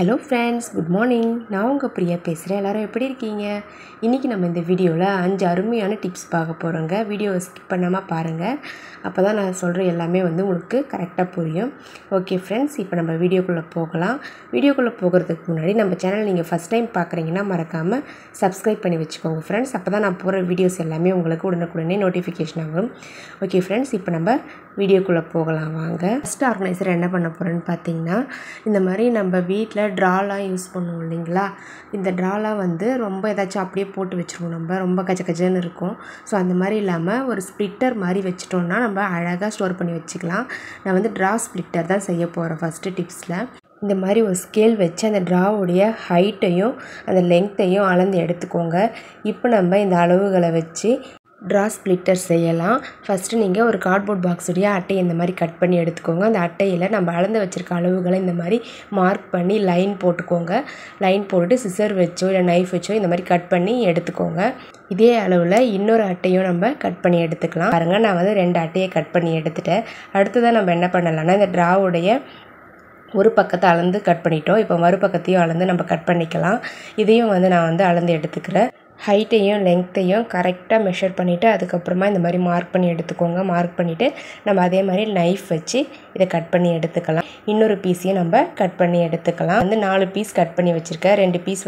Hello friends, good morning. நான் உங்கள் பிரியா பேசுகிறேன். எல்லோரும் எப்படி இருக்கீங்க? இன்றைக்கி நம்ம இந்த வீடியோவில் 5 அருமையான டிப்ஸ் பார்க்க போகிறோங்க. வீடியோவை ஸ்கிப் பண்ணாமல் பாருங்கள். அப்போ தான் நான் சொல்கிற எல்லாமே உங்களுக்கு கரெக்டாக புரியும். ஓகே ஃப்ரெண்ட்ஸ், இப்போ நம்ம வீடியோக்குள்ளே போகலாம். வீடியோக்குள்ளே போகிறதுக்கு முன்னாடி நம்ம சேனல் நீங்கள் ஃபஸ்ட் டைம் பார்க்குறீங்கன்னா மறக்காமல் சப்ஸ்கிரைப் பண்ணி வச்சுக்கோங்க ஃப்ரெண்ட்ஸ். அப்போ தான் நான் போகிற வீடியோஸ் எல்லாமே உங்களுக்கு உடனுக்குடனே நோட்டிஃபிகேஷன் ஆகும். ஓகே ஃப்ரெண்ட்ஸ், இப்போ நம்ம வீடியோக்குள்ளே போகலாம் வாங்க. ஃபஸ்ட் ஆர்கனைசர் என்ன பண்ண போகிறேன்னு பார்த்தீங்கன்னா, இந்த மாதிரி நம்ம வீட்டில் ட்ராலாம் யூஸ் பண்ணுவோம் இல்லைங்களா? இந்த ட்ராலாம் ரொம்ப ஏதாச்சும் அப்படியே போட்டு வச்சுருவோம். நம்ம ரொம்ப கஜன்னு இருக்கும். ஸோ அந்த மாதிரி இல்லாமல் ஒரு ஸ்ப்ளிட்டர் மாதிரி வச்சிட்டோம்னா நம்ம அழகாக ஸ்டோர் பண்ணி வச்சுக்கலாம். நான் ட்ரா ஸ்ப்ளிட்டர் தான் செய்ய போகிறேன் ஃபஸ்ட்டு டிப்ஸில். இந்த மாதிரி ஒரு ஸ்கேல் வச்சு அந்த ட்ராவுடைய ஹைட்டையும் அந்த லெங்க்த்தையும் அளந்து எடுத்துக்கோங்க. இப்போ நம்ம இந்த அளவுகளை வச்சு ட்ரா ஸ்ப்ளிட்டர் செய்யலாம். ஃபஸ்ட்டு நீங்கள் ஒரு கார்ட்போர்ட் பாக்ஸுடைய அட்டையை இந்த மாதிரி கட் பண்ணி எடுத்துக்கோங்க. அந்த அட்டையில் நம்ம அளந்து வச்சுருக்க அளவுகளை இந்த மாதிரி மார்க் பண்ணி லைன் போட்டுக்கோங்க. லைன் போட்டுட்டு சிசர் வச்சோ இல்லை நைஃப் வச்சோ இந்த மாதிரி கட் பண்ணி எடுத்துக்கோங்க. இதே அளவில் இன்னொரு அட்டையும் நம்ம கட் பண்ணி எடுத்துக்கலாம். பாருங்கள், நான் 2 அட்டையை கட் பண்ணி எடுத்துட்டேன். அடுத்ததான் நம்ம என்ன பண்ணலாம்னா, இந்த ட்ராவுடைய ஒரு பக்கத்தை அளந்து கட் பண்ணிட்டோம். இப்போ மறுபக்கத்தையும் அளந்து நம்ம கட் பண்ணிக்கலாம். இதையும் நான் அளந்து எடுத்துக்கிறேன். ஹைட்டையும் லெங்க்த்தையும் கரெக்டாக மெஷர் பண்ணிவிட்டு அதுக்கப்புறமா இந்த மாதிரி மார்க் பண்ணி எடுத்துக்கோங்க. மார்க் பண்ணிவிட்டு நம்ம அதே மாதிரி நைஃப் வச்சு இதை கட் பண்ணி எடுத்துக்கலாம். இன்னொரு பீஸையும் நம்ம கட் பண்ணி எடுத்துக்கலாம். 4 பீஸ் கட் பண்ணி வச்சுருக்கேன். 2 பீஸ்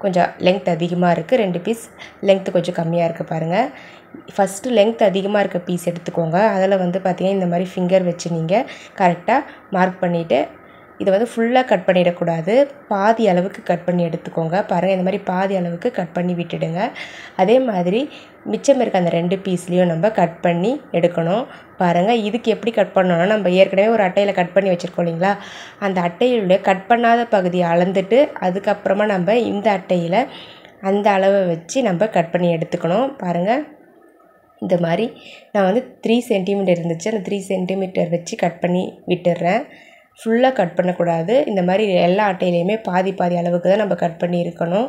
கொஞ்சம் லெங்க்த் அதிகமாக இருக்குது, 2 பீஸ் லெங்க்த்து கொஞ்சம் கம்மியாக இருக்குது. பாருங்கள், ஃபஸ்ட்டு லெங்க்த் அதிகமாக இருக்க பீஸ் எடுத்துக்கோங்க. அதில் பார்த்திங்கன்னா இந்த மாதிரி ஃபிங்கர் வச்சு நீங்கள் கரெக்டாக மார்க் பண்ணிவிட்டு இதை ஃபுல்லாக கட் பண்ணிடக்கூடாது, பாதி அளவுக்கு கட் பண்ணி எடுத்துக்கோங்க. பாருங்கள், இந்த மாதிரி பாதி அளவுக்கு கட் பண்ணி விட்டுடுங்க. அதே மாதிரி மிச்சம் இருக்க அந்த 2 பீஸ்லேயும் நம்ம கட் பண்ணி எடுக்கணும். பாருங்கள், இதுக்கு எப்படி கட் பண்ணோன்னா, நம்ம ஏற்கனவே ஒரு அட்டையில் கட் பண்ணி வச்சுருக்கோம் இல்லைங்களா? அந்த அட்டையிலுடைய கட் பண்ணாத பகுதியை அளந்துட்டு அதுக்கப்புறமா நம்ம இந்த அட்டையில் அந்த அளவை வச்சு நம்ம கட் பண்ணி எடுத்துக்கணும். பாருங்கள், இந்த மாதிரி நான் 3 சென்டிமீட்டர் இருந்துச்சு, அந்த 3 சென்டிமீட்டர் வச்சு கட் பண்ணி விட்டுடுறேன். ஃபுல்லாக கட் பண்ணக்கூடாது. இந்த மாதிரி எல்லா அட்டையிலையுமே பாதி அளவுக்கு தான் நம்ம கட் பண்ணி இருக்கணும்.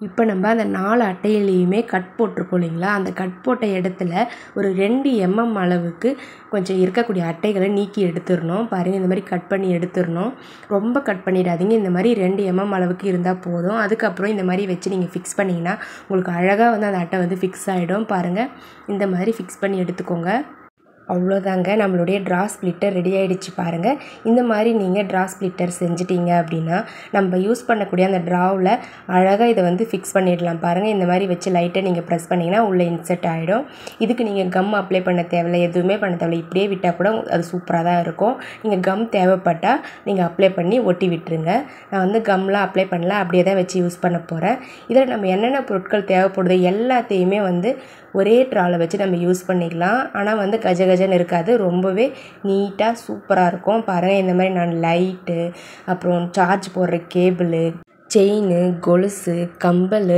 இப்போ நம்ம அந்த 4 அட்டையிலையுமே கட் போட்டிருக்கோம் இல்லைங்களா? அந்த கட் போட்ட இடத்துல ஒரு 2 mm அளவுக்கு கொஞ்சம் இருக்கக்கூடிய அட்டைகளை நீக்கி எடுத்துடணும். பாருங்கள், இந்த மாதிரி கட் பண்ணி எடுத்துடணும். ரொம்ப கட் பண்ணிடாதீங்க. இந்த மாதிரி 2 mm அளவுக்கு இருந்தால் போதும். அதுக்கப்புறம் இந்த மாதிரி வச்சு நீங்கள் ஃபிக்ஸ் பண்ணிங்கன்னா உங்களுக்கு அழகாக அந்த அட்டை ஃபிக்ஸ் ஆகிடும். பாருங்கள், இந்த மாதிரி ஃபிக்ஸ் பண்ணி எடுத்துக்கோங்க. அவ்வளோதாங்க, நம்மளுடைய ட்ரா ஸ்ப்ளிட்டர் ரெடி ஆகிடுச்சு. பாருங்கள், இந்த மாதிரி நீங்கள் ட்ரா ஸ்ப்ளிட்டர் செஞ்சிட்டிங்க அப்படின்னா நம்ம யூஸ் பண்ணக்கூடிய அந்த ட்ராவில் அழகாக இதை ஃபிக்ஸ் பண்ணிடலாம். பாருங்கள், இந்த மாதிரி வச்சு லைட்டாக நீங்கள் ப்ரெஸ் பண்ணிங்கன்னா உள்ளே இன்செர்ட் ஆகிடும். இதுக்கு நீங்கள் கம் அப்ளை பண்ண தேவையில்லை, எதுவுமே பண்ண தேவையில்லை. இப்படியே விட்டால் கூட அது சூப்பராக தான் இருக்கும். நீங்கள் கம் தேவைப்பட்டால் நீங்கள் அப்ளை பண்ணி ஒட்டி விட்டுருங்க. நான் கம்லாம் அப்ளை பண்ணல, அப்படியே தான் வச்சு யூஸ் பண்ண போகிறேன். இதில் நம்ம என்னென்ன பொருட்கள் தேவைப்படுது எல்லாத்தையுமே ஒரே ட்ராவில் வச்சு நம்ம யூஸ் பண்ணிக்கலாம். ஆனால் கஜன்னு இருக்காது, ரொம்பவே நீட்டாக சூப்பராக இருக்கும். பாருங்கள், இந்த மாதிரி நான் லைட்டு, அப்புறம் சார்ஜ் போடுற கேபிளு, செயின், கொலுசு, கம்பல்,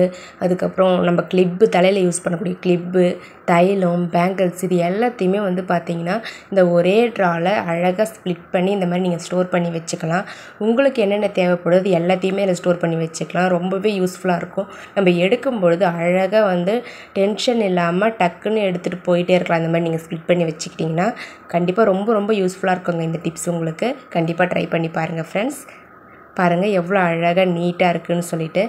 அதுக்கப்புறம் நம்ம கிளிப்பு, தலையில் யூஸ் பண்ணக்கூடிய கிளிப்பு, தைலம், பேங்கிள்ஸ், இது எல்லாத்தையுமே பார்த்திங்கன்னா இந்த ஒரே ட்ராவில் அழகாக ஸ்ப்ளிட் பண்ணி இந்த மாதிரி நீங்கள் ஸ்டோர் பண்ணி வச்சுக்கலாம். உங்களுக்கு என்னென்ன தேவைப்படுது எல்லாத்தையுமே அதில் ஸ்டோர் பண்ணி வச்சுக்கலாம். ரொம்பவே யூஸ்ஃபுல்லாக இருக்கும். நம்ம எடுக்கும் பொழுது அழகாக டென்ஷன் இல்லாமல் டக்குன்னு எடுத்துகிட்டு போயிட்டே இருக்கலாம். அந்த மாதிரி நீங்கள் ஸ்ப்ளிட் பண்ணி வச்சுக்கிட்டிங்கன்னா கண்டிப்பாக ரொம்ப யூஸ்ஃபுல்லாக இருக்குங்க. இந்த டிப்ஸ் உங்களுக்கு கண்டிப்பாக ட்ரை பண்ணி பாருங்கள் ஃப்ரெண்ட்ஸ். பாருங்கள், எவ்வளோ அழகாக நீட்டாக இருக்குதுன்னு சொல்லிட்டு.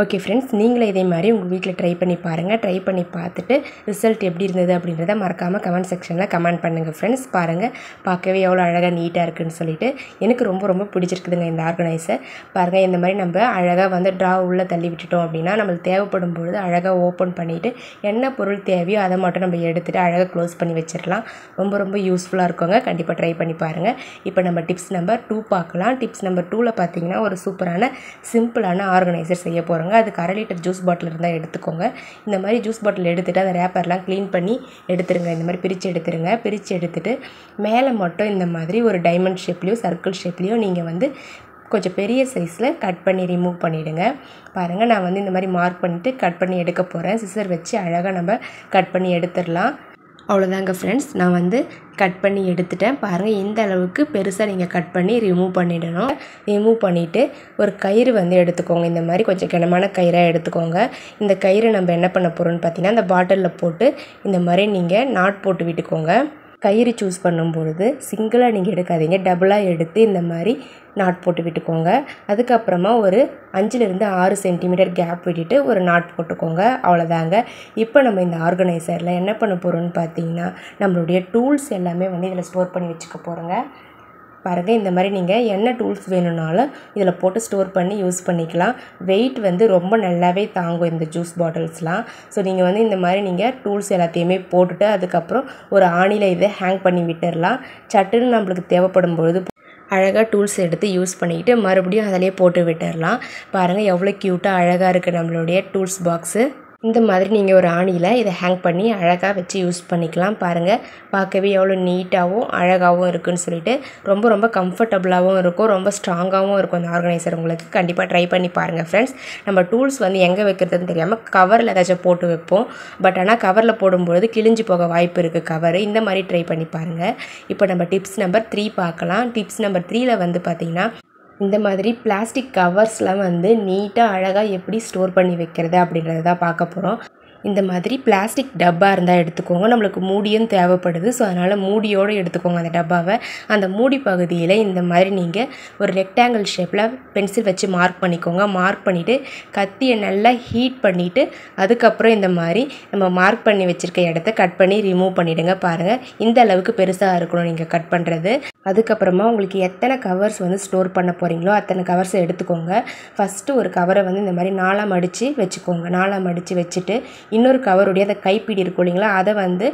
ஓகே ஃப்ரெண்ட்ஸ், நீங்களே இதே மாதிரி உங்கள் வீட்டில் ட்ரை பண்ணி பாருங்கள். ட்ரை பண்ணி பார்த்துட்டு ரிசல்ட் எப்படி இருந்தது அப்படின்றத மறக்காமல் கமெண்ட் செக்ஷனில் கமெண்ட் பண்ணுங்கள் ஃப்ரெண்ட்ஸ். பாருங்கள், பார்க்கவே எவ்வளோ அழகாக நீட்டாக இருக்குதுன்னு சொல்லிட்டு எனக்கு ரொம்ப பிடிச்சிருக்குதுங்க இந்த ஆர்கனைசர். பாருங்கள், இந்த மாதிரி நம்ம அழகாக ட்ரா உள்ளே தள்ளி விட்டுட்டோம் அப்படின்னா நம்மளுக்கு தேவைப்படும் பொழுது அழகாக ஓப்பன் பண்ணிவிட்டு என்ன பொருள் தேவையோ அதை மட்டும் நம்ம எடுத்துகிட்டு அழகாக க்ளோஸ் பண்ணி வச்சிடலாம். ரொம்ப யூஸ்ஃபுல்லாக இருக்குங்க. கண்டிப்பாக ட்ரை பண்ணி பாருங்கள். இப்போ நம்ம டிப்ஸ் நம்பர் 2 பார்க்கலாம். டிப்ஸ் நம்பர் 2ல் பார்த்தீங்கன்னா ஒரு சூப்பரான சிம்பிளான ஆர்கனைசர் செய்ய போகிறோம். அதுக்கு 1/2 லிட்டர் ஜூஸ் பாட்டில் இருந்தால் எடுத்துக்கோங்க. இந்த மாதிரி ஜூஸ் பாட்டில் எடுத்துகிட்டு அந்த ரேப்பர்லாம் க்ளீன் பண்ணி எடுத்துருங்க. இந்த மாதிரி பிரித்து எடுத்துருங்க. பிரித்து எடுத்துகிட்டு மேலே மட்டும் இந்த மாதிரி ஒரு டைமண்ட் ஷேப்லேயும் சர்க்கிள் ஷேப்லேயும் நீங்கள் கொஞ்சம் பெரிய சைஸில் கட் பண்ணி ரிமூவ் பண்ணிவிடுங்க. பாருங்கள், நான் இந்த மாதிரி மார்க் பண்ணிவிட்டு கட் பண்ணி எடுக்க போகிறேன். சிசர் வச்சு அழகாக நம்ம கட் பண்ணி எடுத்துடலாம். அவ்வளோதாங்க ஃப்ரெண்ட்ஸ், நான் கட் பண்ணி எடுத்துட்டேன். பாருங்கள், இந்த அளவுக்கு பெருசாக நீங்கள் கட் பண்ணி ரிமூவ் பண்ணிடணும். ரிமூவ் பண்ணிவிட்டு ஒரு கயிறு எடுத்துக்கோங்க. இந்த மாதிரி கொஞ்சம் கனமான கயிறாக எடுத்துக்கோங்க. இந்த கயிறு நம்ம என்ன பண்ண போகிறோம்னு பார்த்தீங்கன்னா அந்த பாட்டிலில் போட்டு இந்த மாதிரி நீங்கள் நாட் போட்டு விட்டுக்கோங்க. கயிறு சூஸ் பண்ணும்பொழுது சிங்கிளாக நீங்கள் எடுக்காதீங்க, டபுளாக எடுத்து இந்த மாதிரி நாட் போட்டு விட்டுக்கோங்க. அதுக்கப்புறமா ஒரு 5லேருந்து 6 சென்டிமீட்டர் கேப் விட்டுட்டு ஒரு நாட் போட்டுக்கோங்க. அவ்வளோதாங்க. இப்போ நம்ம இந்த ஆர்கனைசரில் என்ன பண்ண போகிறோம்னு பார்த்தீங்கன்னா, நம்மளுடைய டூல்ஸ் எல்லாமே வந்து இதில் ஸ்டோர் பண்ணி வச்சுக்க போகிறோங்க. பாருங்கள், இந்த மாதிரி நீங்கள் என்ன டூல்ஸ் வேணும்னாலும் இதில் போட்டு ஸ்டோர் பண்ணி யூஸ் பண்ணிக்கலாம். வெயிட் வந்து ரொம்ப நல்லாவே தாங்கும் இந்த ஜூஸ் பாட்டில்ஸ்லாம். ஸோ நீங்கள் வந்து இந்த மாதிரி நீங்கள் டூல்ஸ் எல்லாத்தையுமே போட்டுட்டு அதுக்கப்புறம் ஒரு ஆணியில் இதை ஹேங் பண்ணி விட்டுடலாம். சட்டுன்னு நம்மளுக்கு தேவைப்படும் பொழுது அழகாக டூல்ஸ் எடுத்து யூஸ் பண்ணிக்கிட்டு மறுபடியும் அதிலே போட்டு விட்டுடலாம். பாருங்கள் எவ்வளோ க்யூட்டாக அழகாக இருக்குது நம்மளுடைய டூல்ஸ் பாக்ஸு. இந்த மாதிரி நீங்கள் ஒரு ஆணியில் இதை ஹேங் பண்ணி அழகாக வச்சு யூஸ் பண்ணிக்கலாம். பாருங்கள், பார்க்கவே எவ்வளோ நீட்டாகவும் அழகாகவும் இருக்குதுன்னு சொல்லிட்டு ரொம்ப கம்ஃபர்டபுளாகவும் இருக்கும், ரொம்ப ஸ்ட்ராங்காகவும் இருக்கும் இந்த ஆர்கனைசர். உங்களுக்கு கண்டிப்பாக ட்ரை பண்ணி பாருங்கள் ஃப்ரெண்ட்ஸ். நம்ம டூல்ஸ் வந்து எங்கே வைக்கிறதுன்னு தெரியாமல் கவரில் ஏதாச்சும் போட்டு வைப்போம். பட் ஆனால் கவரில் போடும்பொழுது கிழிஞ்சு போக வாய்ப்பு இருக்குது கவரு. இந்த மாதிரி ட்ரை பண்ணி பாருங்கள். இப்போ நம்ம டிப்ஸ் நம்பர் 3 பார்க்கலாம். டிப்ஸ் நம்பர் 3ல் வந்து பார்த்திங்கன்னா, இந்த மாதிரி பிளாஸ்டிக் கவர்ஸ்லாம் வந்து நீட்டாக அழகாக எப்படி ஸ்டோர் பண்ணி வைக்கிறது அப்படின்றத தான் பார்க்க போகிறோம். இந்த மாதிரி பிளாஸ்டிக் டப்பா இருந்தால் எடுத்துக்கோங்க. நம்மளுக்கு மூடியும் தேவைப்படுது. ஸோ அதனால் மூடியோடு எடுத்துக்கோங்க அந்த டப்பாவை. அந்த மூடி பகுதியில் இந்த மாதிரி நீங்கள் ஒரு ரெக்டாங்கிள் ஷேப்பில் பென்சில் வச்சு மார்க் பண்ணிக்கோங்க. மார்க் பண்ணிவிட்டு கத்தியை நல்லா ஹீட் பண்ணிவிட்டு அதுக்கப்புறம் இந்த மாதிரி நம்ம மார்க் பண்ணி வச்சுருக்க இடத்த கட் பண்ணி ரிமூவ் பண்ணிவிடுங்க. பாருங்கள், இந்த அளவுக்கு பெருசாக இருக்கணும் நீங்கள் கட் பண்ணுறது. அதுக்கப்புறமா உங்களுக்கு எத்தனை கவர்ஸ் வந்து ஸ்டோர் பண்ண போகிறீங்களோ அத்தனை கவர்ஸை எடுத்துக்கோங்க. ஃபஸ்ட்டு ஒரு கவரை வந்து இந்த மாதிரி 4ஆக மடித்து வச்சுக்கோங்க. 4ஆக மடித்து வச்சுட்டு இன்னொரு கவருடைய அந்த கைப்பிடி இருக்கும் இல்லைங்களா, அதை வந்து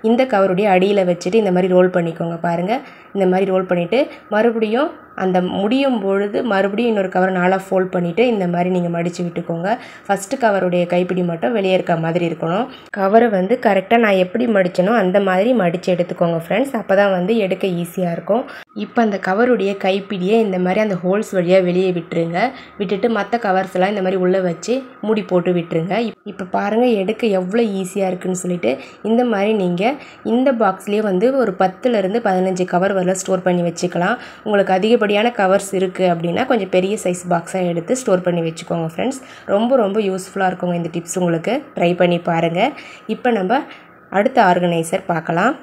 இந்த கவருடைய அடியில் வச்சுட்டு இந்த மாதிரி ரோல் பண்ணிக்கோங்க. பாருங்கள், இந்த மாதிரி ரோல் பண்ணிவிட்டு மறுபடியும் அந்த முடியும் பொழுது மறுபடியும் இன்னொரு கவர் 4ஆக ஃபோல்ட் பண்ணிவிட்டு இந்த மாதிரி நீங்கள் மடித்து விட்டுக்கோங்க. ஃபஸ்ட்டு கவருடைய கைப்பிடி மட்டும் வெளியே இருக்க மாதிரி இருக்கணும். கவரை வந்து கரெக்டாக நான் எப்படி மடித்தனோ அந்த மாதிரி மடித்து எடுத்துக்கோங்க ஃப்ரெண்ட்ஸ். அப்போ தான் வந்து எடுக்க ஈஸியாக இருக்கும். இப்போ அந்த கவருடைய கைப்பிடியை இந்த மாதிரி அந்த ஹோல்ஸ் வழியாக வெளியே விட்டுருங்க. விட்டுட்டு மற்ற கவர்ஸ் எல்லாம் இந்த மாதிரி உள்ளே வச்சு மூடி போட்டு விட்டுருங்க. இப்போ பாருங்கள் எடுக்க எவ்வளோ ஈஸியாக இருக்குதுன்னு சொல்லிட்டு. இந்த மாதிரி நீங்கள் இந்த பாக்ஸ்லேயே வந்து ஒரு 10லேருந்து 15 கவர் வரல ஸ்டோர் பண்ணி வச்சுக்கலாம். உங்களுக்கு அதிகப்படியான கவர்ஸ் இருக்குது அப்படின்னா கொஞ்சம் பெரிய சைஸ் பாக்ஸாக எடுத்து ஸ்டோர் பண்ணி வச்சுக்கோங்க ஃப்ரெண்ட்ஸ். ரொம்ப யூஸ்ஃபுல்லாக இருக்குங்க இந்த டிப்ஸ். உங்களுக்கு ட்ரை பண்ணி பாருங்கள். இப்போ நம்ம அடுத்த ஆர்கனைசர் பார்க்கலாம்.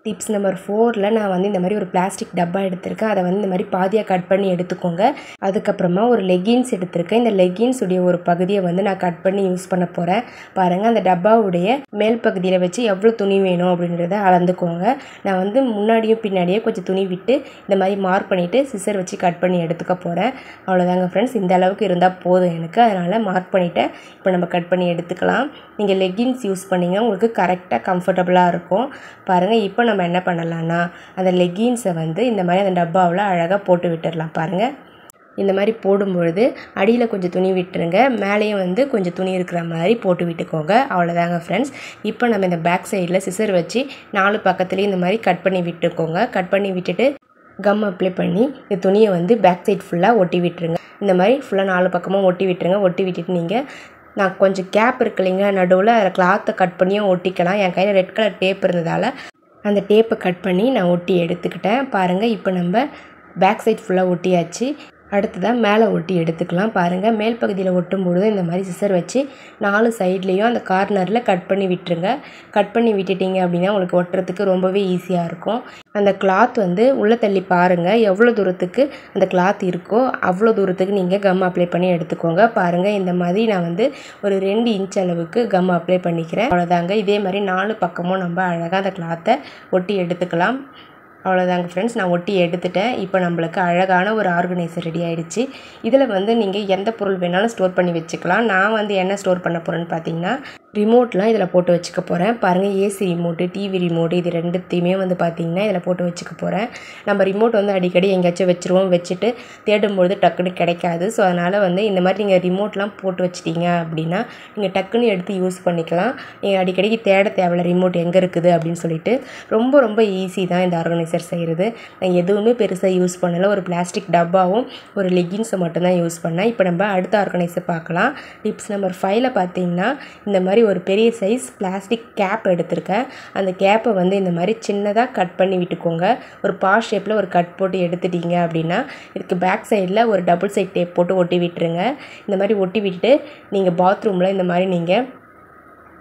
டிப்ஸ் நம்பர் 4ல் நான் வந்து இந்த மாதிரி ஒரு பிளாஸ்டிக் டப்பா எடுத்திருக்கேன். அதை வந்து இந்த மாதிரி பாதியாக கட் பண்ணி எடுத்துக்கோங்க. அதுக்கப்புறமா ஒரு லெகின்ஸ் எடுத்திருக்கேன். இந்த லெகின்ஸ் உடைய ஒரு பகுதியை வந்து நான் கட் பண்ணி யூஸ் பண்ண போகிறேன். பாருங்கள், அந்த டப்பாவுடைய மேல் பகுதியில் வச்சு எவ்வளோ துணி வேணும் அப்படின்றத அளந்துக்கோங்க. நான் வந்து முன்னாடியும் பின்னாடியே கொஞ்சம் துணி விட்டு இந்த மாதிரி மார்க் பண்ணிவிட்டு சிசர் வச்சு கட் பண்ணி எடுத்துக்க போகிறேன். அவ்வளோதாங்க ஃப்ரெண்ட்ஸ், இந்த அளவுக்கு இருந்தால் போதும் எனக்கு. அதனால் மார்க் பண்ணிவிட்டேன். இப்போ நம்ம கட் பண்ணி எடுத்துக்கலாம். நீங்கள் லெகின்ஸ் யூஸ் பண்ணிங்க உங்களுக்கு கரெக்டாக கம்ஃபர்டபுளாக இருக்கும். பாருங்கள், இப்போ நம்ம என்ன பண்ணலான்னா அந்த லெகின்ஸை வந்து இந்த மாதிரி அந்த டப்பாவில் அழகாக போட்டு விட்டுடலாம். பாருங்கள், இந்த மாதிரி போடும்பொழுது அடியில் கொஞ்சம் துணி விட்டுருங்க, மேலேயும் வந்து கொஞ்சம் துணி இருக்கிற மாதிரி போட்டு விட்டுக்கோங்க. அவ்வளோதாங்க ஃப்ரெண்ட்ஸ். இப்போ நம்ம இந்த பேக் சைடில் சிசர் வச்சு 4 பக்கத்துலேயும் இந்த மாதிரி கட் பண்ணி விட்டுக்கோங்க. கட் பண்ணி விட்டுட்டு கம் அப்ளை பண்ணி இந்த துணியை வந்து பேக் சைட் ஃபுல்லாக ஒட்டி விட்டுருங்க. இந்த மாதிரி ஃபுல்லாக 4 பக்கமும் ஒட்டி விட்டுருங்க. ஒட்டி விட்டுட்டு நீங்கள் நான் கொஞ்சம் கேப் இருக்கு இல்லைங்க நடுவில், அதில் கிளாத்தை கட் பண்ணியும் ஒட்டிக்கலாம். என் கையில் ரெட் கலர் டேப் இருந்ததால் அந்த டேப்பை கட் பண்ணி நான் ஒட்டி எடுத்துக்கிட்டேன். பாருங்கள், இப்போ நம்ம பேக் சைட் ஃபுல்லாக ஒட்டியாச்சு. அடுத்ததாக மேலே ஒட்டி எடுத்துக்கலாம். பாருங்கள், மேல் பகுதியில் ஒட்டும் பொழுது இந்த மாதிரி சிசர் வச்சு 4 சைட்லேயும் அந்த கார்னரில் கட் பண்ணி விட்டுருங்க. கட் பண்ணி விட்டுட்டிங்க அப்படின்னா உங்களுக்கு ஒட்டுறதுக்கு ரொம்பவே ஈஸியாக இருக்கும். அந்த கிளாத் வந்து உள்ளே தள்ளி பாருங்கள், எவ்வளோ தூரத்துக்கு அந்த கிளாத் இருக்கோ அவ்வளோ தூரத்துக்கு நீங்கள் கம் அப்ளை பண்ணி எடுத்துக்கோங்க. பாருங்கள், இந்த மாதிரி நான் வந்து ஒரு 2 இன்ச் அளவுக்கு கம் அப்ளை பண்ணிக்கிறேன். அவ்வளோதாங்க. இதே மாதிரி 4 பக்கமும் நம்ம அழகாக அந்த கிளாத்தை ஒட்டி எடுத்துக்கலாம். அவ்வளோதாங்க ஃப்ரெண்ட்ஸ், நான் ஒட்டி எடுத்துட்டேன். இப்போ நம்மளுக்கு அழகான ஒரு ஆர்கனைசர் ரெடி ஆகிடுச்சு. இதில் வந்து நீங்கள் எந்த பொருள் வேணாலும் ஸ்டோர் பண்ணி வச்சுக்கலாம். நான் வந்து என்ன ஸ்டோர் பண்ண போகிறேன்னு பார்த்தீங்கன்னா ரிமோட்லாம் இதில் போட்டு வச்சுக்க போகிறேன். பாருங்கள், ஏசி ரிமோட்டு, டிவி ரிமோட்டு, இது ரெண்டுத்தையுமே வந்து பார்த்திங்கன்னா இதில் போட்டு வச்சுக்க போகிறேன். நம்ம ரிமோட் வந்து அடிக்கடி எங்கேயாச்சும் வச்சுருவோம், வச்சுட்டு தேடும்பொழுது டக்குன்னு கிடைக்காது. ஸோ அதனால் வந்து இந்த மாதிரி நீங்கள் ரிமோட்லாம் போட்டு வச்சிட்டிங்க அப்படின்னா நீங்கள் டக்குன்னு எடுத்து யூஸ் பண்ணிக்கலாம். நீங்கள் அடிக்கடிக்கு தேட தேவையில்ல ரிமோட் எங்கே இருக்குது அப்படின்னு சொல்லிட்டு. ரொம்ப ஈஸி தான் இந்த ஆர்கனைசர் செய்கிறது. நான் எதுவுமே பெருசாக யூஸ் பண்ணலை. ஒரு பிளாஸ்டிக் டப்பாவும் ஒரு லெகின்ஸை மட்டும்தான் யூஸ் பண்ணேன். இப்போ நம்ம அடுத்த ஆர்கனைசர் பார்க்கலாம். டிப்ஸ் நம்பர் 5ல் பார்த்தீங்கன்னா இந்த மாதிரி ஒரு பெரிய சைஸ் பிளாஸ்டிக் கேப் எடுத்திருக்கேன். அந்த கேப்பை வந்து இந்த மாதிரி சின்னதாக கட் பண்ணி விட்டுக்கோங்க. ஒரு பாஸ் ஷேப்பில் ஒரு கட் போட்டு எடுத்துட்டீங்க அப்படின்னா இதுக்கு பேக் சைடில் ஒரு டபுள் சைட் டேப் போட்டு ஒட்டி விட்டுருங்க. இந்த மாதிரி ஒட்டி விட்டுட்டு நீங்கள் பாத்ரூமில் இந்த மாதிரி நீங்கள்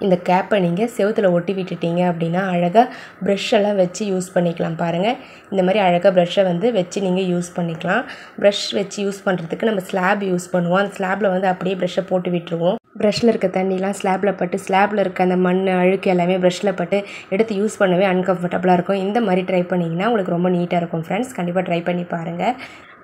இந்த கேப்பை நீங்கள் செவுத்துல ஒட்டி விட்டுட்டீங்க அப்படின்னா அழகாக ப்ரஷ்ஷெல்லாம் வச்சு யூஸ் பண்ணிக்கலாம். பாருங்கள், இந்த மாதிரி அழகாக ப்ரஷ்ஷை வந்து வச்சு நீங்கள் யூஸ் பண்ணிக்கலாம். ப்ரஷ் வச்சு யூஸ் பண்ணுறதுக்கு நம்ம ஸ்லாப் யூஸ் பண்ணுவோம். அந்த ஸ்லாப்பில் வந்து அப்படியே ப்ரஷ்ஷை போட்டு விட்டுருவோம். ப்ரஷ்ஷில் இருக்க தண்ணிலாம் ஸ்லாப்பில் பட்டு ஸ்லாப்பில் இருக்க அந்த மண் அழுக்கு எல்லாமே ப்ரஷ்ஷில் பட்டு எடுத்து யூஸ் பண்ணவே அன்கம்ஃபர்டபுளாக இருக்கும். இந்த மாதிரி ட்ரை பண்ணிங்கன்னா உங்களுக்கு ரொம்ப நீட்டாக இருக்கும் ஃப்ரெண்ட்ஸ். கண்டிப்பாக ட்ரை பண்ணி பாருங்கள்.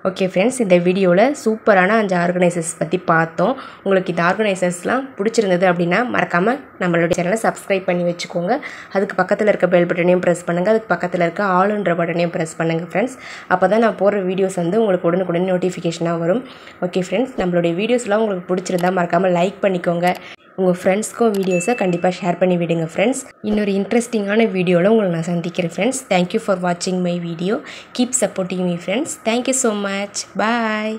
ஓகே ஃப்ரெண்ட்ஸ், இந்த வீடியோவில் சூப்பரான 5 ஆர்கனைசர்ஸ் பற்றி பார்த்தோம். உங்களுக்கு இந்த ஆர்கனைசர்ஸ்லாம் பிடிச்சிருந்தது அப்படின்னா மறக்காமல் நம்மளோட சேனலை சப்ஸ்கிரைப் பண்ணி வச்சுக்கோங்க. அதுக்கு பக்கத்தில் இருக்க பெல் பட்டனையும் ப்ரெஸ் பண்ணுங்கள். அதுக்கு பக்கத்தில் இருக்க ஆல்ன்ற பட்டனையும் ப்ரெஸ் பண்ணுங்கள் ஃப்ரெண்ட்ஸ். அப்போ தான் நான் போடுற வீடியோஸ் வந்து உங்களுக்கு உடனுக்குடன் நோட்டிஃபிகேஷனாக வரும். ஓகே ஃப்ரெண்ட்ஸ், நம்மளுடைய வீடியோஸ்லாம் உங்களுக்கு பிடிச்சிருந்தா மறக்காமல் லைக் பண்ணிக்கோங்க. உங்கள் ஃப்ரெண்ட்ஸ்க்கும் வீடியோஸை கண்டிப்பாக ஷேர் பண்ணி விடுங்க ஃப்ரெண்ட்ஸ். இன்னொரு இன்ட்ரெஸ்டிங்கான வீடியோவில் உங்களை நான் சந்திக்கிறேன் ஃப்ரெண்ட்ஸ். தேங்க்யூ ஃபார் வாட்சிங் my video. Keep supporting me friends. Thank you so much. Bye.